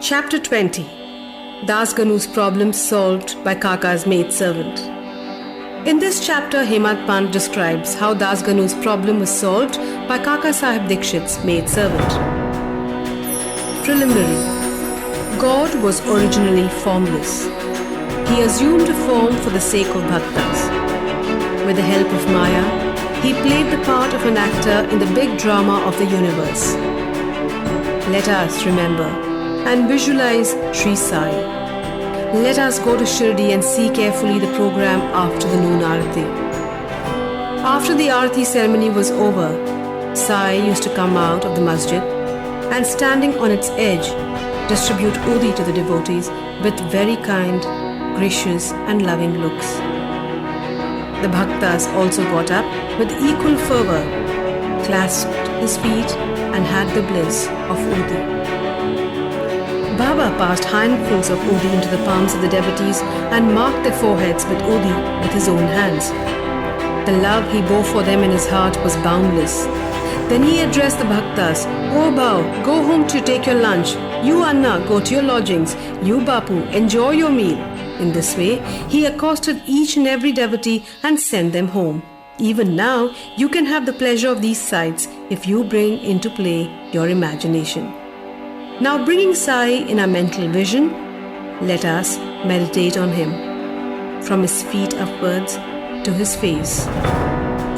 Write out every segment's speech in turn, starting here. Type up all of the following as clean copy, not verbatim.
Chapter 20. Das Ganu's problem solved by Kaka's maidservant. In this chapter, Hemant Pant describes how Das Ganu's problem was solved by Kaka Sahib Dikshit's maidservant. Preliminary. God was originally formless. He assumed a form for the sake of bhaktas. With the help of Maya, he played the part of an actor in the big drama of the universe. Let us remember and visualize Sri Sai. Let us go to Shirdi and see carefully the program after the noon Aarti. After the Aarti ceremony was over, Sai used to come out of the masjid and, standing on its edge, distribute udhi to the devotees with very kind, gracious and loving looks. The bhaktas also got up with equal fervor, clasped his feet and had the bliss of udhi. Baba passed handfuls of udhi into the palms of the devotees and marked their foreheads with udhi with his own hands. The love he bore for them in his heart was boundless. Then he addressed the bhaktas, "O Bhau, go home to take your lunch. You Anna, go to your lodgings. You Bapu, enjoy your meal." In this way, he accosted each and every devotee and sent them home. Even now, you can have the pleasure of these sights if you bring into play your imagination. Now, bringing Sai in our mental vision, let us meditate on him, from his feet upwards to his face,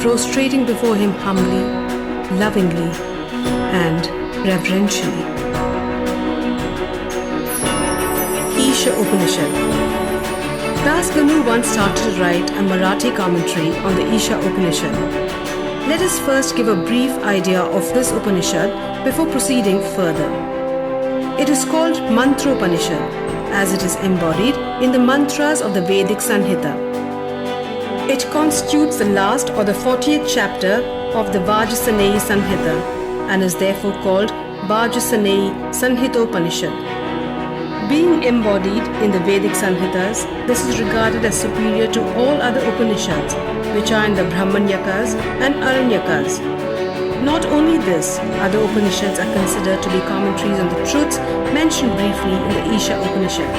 prostrating before him humbly, lovingly, and reverentially. Isha Upanishad. Das Ganu once started to write a Marathi commentary on the Isha Upanishad. Let us first give a brief idea of this Upanishad before proceeding further. It is called Mantropanishad as it is embodied in the mantras of the Vedic Sanhita. It constitutes the last or the 40th chapter of the Vajasaneyi Sanhita and is therefore called Vajasaneyi Sanhitopanishad. Being embodied in the Vedic Sanhitas, this is regarded as superior to all other Upanishads which are in the Brahmanyakas and Aranyakas. Not only this, other Upanishads are considered to be commentaries on the truths mentioned briefly in the Isha Upanishad.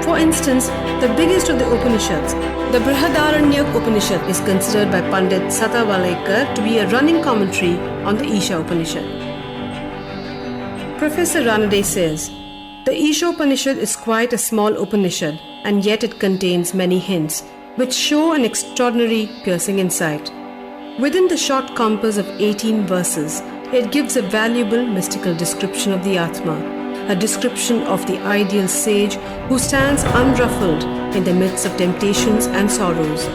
For instance, the biggest of the Upanishads, the Brihadaranya Upanishad, is considered by Pandit Satavalekar to be a running commentary on the Isha Upanishad. Professor Ranade says, the Isha Upanishad is quite a small Upanishad and yet it contains many hints which show an extraordinary piercing insight. Within the short compass of 18 verses, it gives a valuable mystical description of the Atma, a description of the ideal sage who stands unruffled in the midst of temptations and sorrows.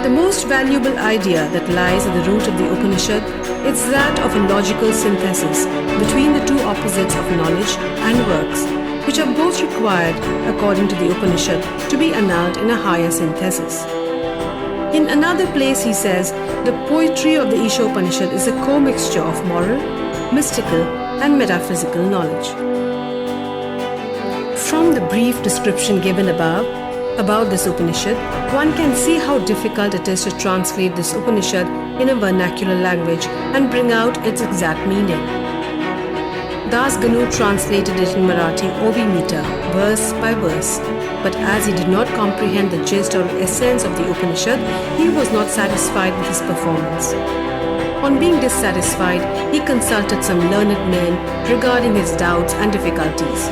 The most valuable idea that lies at the root of the Upanishad is that of a logical synthesis between the two opposites of knowledge and works, which are both required, according to the Upanishad, to be annulled in a higher synthesis. In another place he says, the poetry of the Isha Upanishad is a co-mixture of moral, mystical and metaphysical knowledge. From the brief description given above about this Upanishad, one can see how difficult it is to translate this Upanishad in a vernacular language and bring out its exact meaning. Das Ganu translated it in Marathi Ovi meter, verse by verse. But as he did not comprehend the gist or essence of the Upanishad, he was not satisfied with his performance. On being dissatisfied, he consulted some learned men regarding his doubts and difficulties,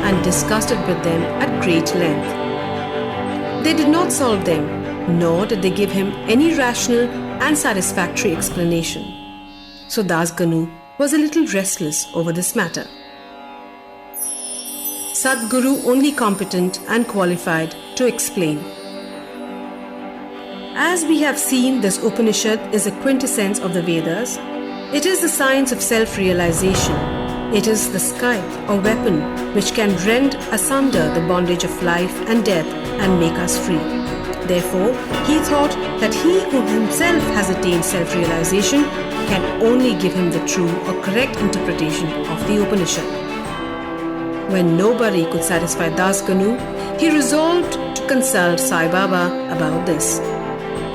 and discussed it with them at great length. They did not solve them, nor did they give him any rational and satisfactory explanation. So Das Ganu was a little restless over this matter. Sadguru only competent and qualified to explain. As we have seen, this Upanishad is a quintessence of the Vedas. It is the science of self-realization. It is the scythe or weapon which can rend asunder the bondage of life and death and make us free. Therefore, he thought that he who himself has attained self-realization can only give him the true or correct interpretation of the Upanishad. When nobody could satisfy Das Ganu, he resolved to consult Sai-Baba about this.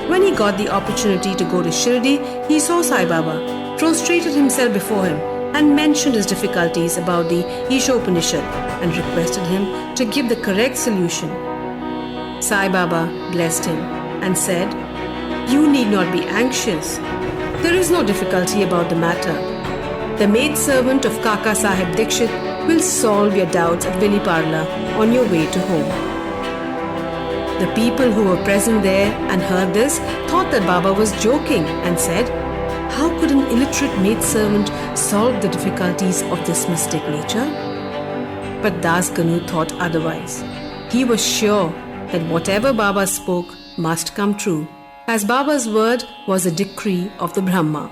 When he got the opportunity to go to Shirdi, he saw Sai-Baba, prostrated himself before him and mentioned his difficulties about the Ishopanishad and requested him to give the correct solution. Sai Baba blessed him and said, "You need not be anxious. There is no difficulty about the matter. The maidservant of Kaka Sahib Dikshit will solve your doubts at Viliparla on your way to home." The people who were present there and heard this thought that Baba was joking and said, "How could an illiterate maidservant solve the difficulties of this mystic nature?" But Das Ganu thought otherwise. He was sure that whatever Baba spoke must come true, as Baba's word was a decree of the Brahma.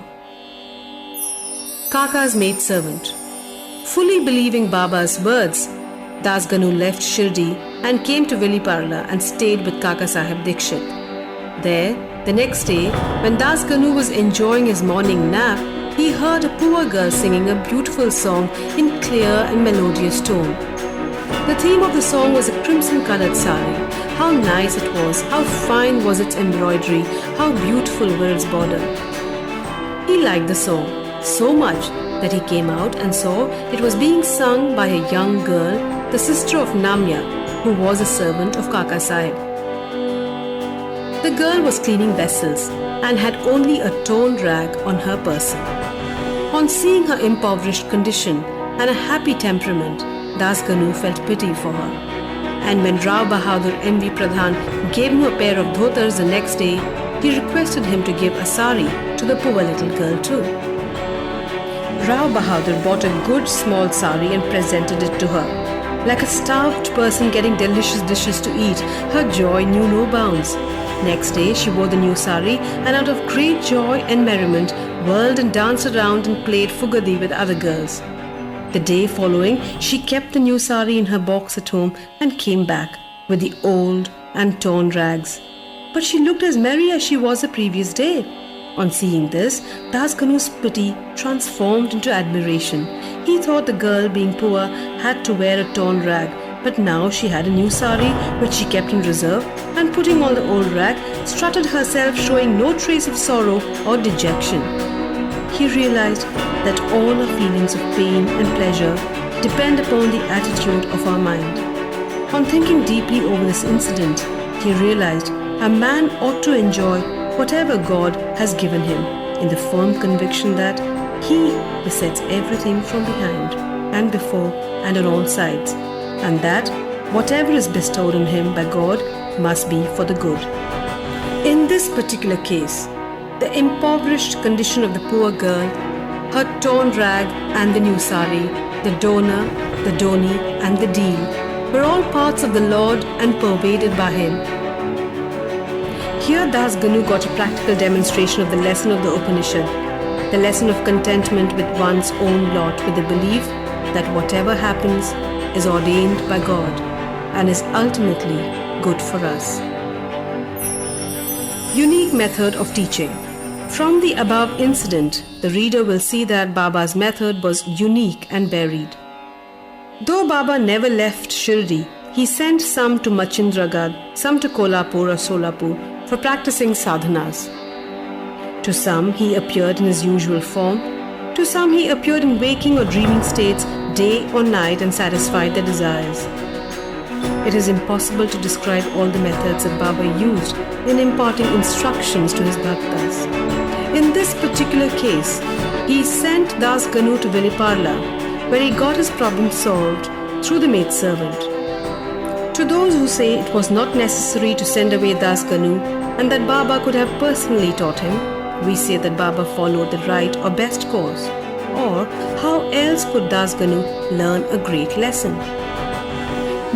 Kaka's maidservant. Fully believing Baba's words, Das Ganu left Shirdi and came to Viliparla and stayed with Kaka Sahib Dikshit. There, the next day, when Das Ganu was enjoying his morning nap, he heard a poor girl singing a beautiful song in clear and melodious tone. The theme of the song was a crimson-colored sari. How nice it was, how fine was its embroidery, how beautiful were its border. He liked the song so much that he came out and saw it was being sung by a young girl, the sister of Namya, who was a servant of Kaka Sahib. The girl was cleaning vessels and had only a torn rag on her person. On seeing her impoverished condition and a happy temperament, Das Ganu felt pity for her. And when Rao Bahadur M.V. Pradhan gave him a pair of dhotars the next day, he requested him to give a sari to the poor little girl too. Rao Bahadur bought a good small sari and presented it to her. Like a starved person getting delicious dishes to eat, her joy knew no bounds. Next day, she wore the new sari and out of great joy and merriment, whirled and danced around and played fugadi with other girls. The day following, she kept the new sari in her box at home and came back with the old and torn rags. But she looked as merry as she was the previous day. On seeing this, Das Ganu's pity transformed into admiration. He thought the girl, being poor, had to wear a torn rag, but now she had a new sari which she kept in reserve, and putting on the old rag, strutted herself, showing no trace of sorrow or dejection. He realized that all our feelings of pain and pleasure depend upon the attitude of our mind. On thinking deeply over this incident, he realized a man ought to enjoy whatever God has given him, in the firm conviction that He besets everything from behind and before and on all sides, and that whatever is bestowed on him by God must be for the good. In this particular case, the impoverished condition of the poor girl, her torn rag and the new sari, the donor, the doni and the deal were all parts of the Lord and pervaded by Him. Here Das Ganu got a practical demonstration of the lesson of the Upanishad, the lesson of contentment with one's own lot, with the belief that whatever happens is ordained by God and is ultimately good for us. Unique method of teaching. From the above incident, the reader will see that Baba's method was unique and varied. Though Baba never left Shirdi, he sent some to Machindragarh, some to Kolhapur or Solapur for practicing sadhanas. To some he appeared in his usual form, to some he appeared in waking or dreaming states day or night and satisfied their desires. It is impossible to describe all the methods that Baba used in imparting instructions to his bhaktas. In this particular case, he sent Das Ganu to Viliparla, where he got his problem solved through the maidservant. To those who say it was not necessary to send away Das Ganu and that Baba could have personally taught him, we say that Baba followed the right or best course. Or how else could Das Ganu learn a great lesson?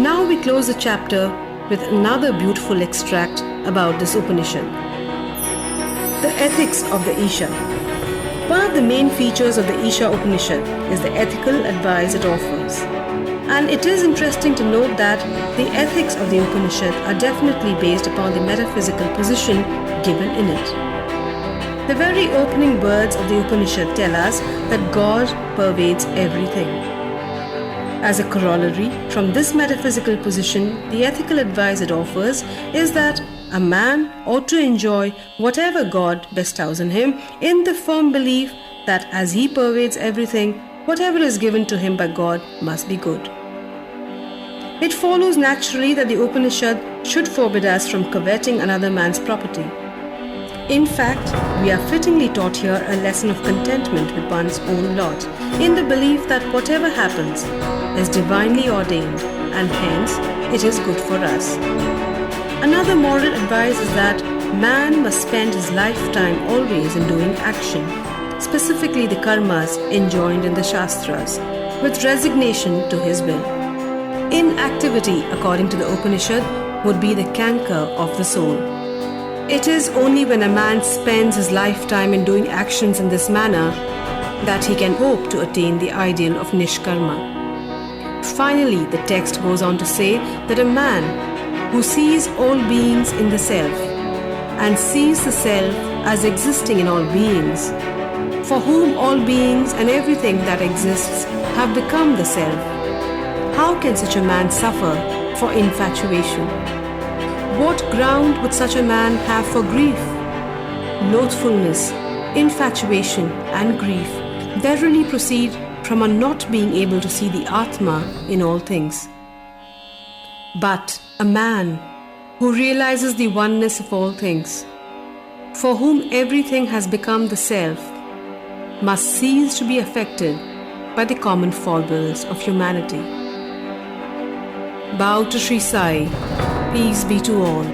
Now we close the chapter with another beautiful extract about this Upanishad. The ethics of the Isha. One of the main features of the Isha Upanishad is the ethical advice it offers. And it is interesting to note that the ethics of the Upanishad are definitely based upon the metaphysical position given in it. The very opening words of the Upanishad tell us that God pervades everything. As a corollary, from this metaphysical position, the ethical advice it offers is that a man ought to enjoy whatever God bestows on him in the firm belief that as he pervades everything, whatever is given to him by God must be good. It follows naturally that the Upanishad should forbid us from coveting another man's property. In fact, we are fittingly taught here a lesson of contentment with one's own lot, in the belief that whatever happens is divinely ordained and hence it is good for us. Another moral advice is that man must spend his lifetime always in doing action, specifically the karmas enjoined in the Shastras, with resignation to his will. Inactivity, according to the Upanishad, would be the canker of the soul. It is only when a man spends his lifetime in doing actions in this manner that he can hope to attain the ideal of Nishkarma. Finally, the text goes on to say that a man who sees all beings in the self and sees the self as existing in all beings, for whom all beings and everything that exists have become the self, how can such a man suffer for infatuation? What ground would such a man have for grief? Loathfulness, infatuation and grief verily proceed from our not being able to see the Atma in all things. But a man who realizes the oneness of all things, for whom everything has become the self, must cease to be affected by the common foibles of humanity. Bow to Sri Sai, peace be to all.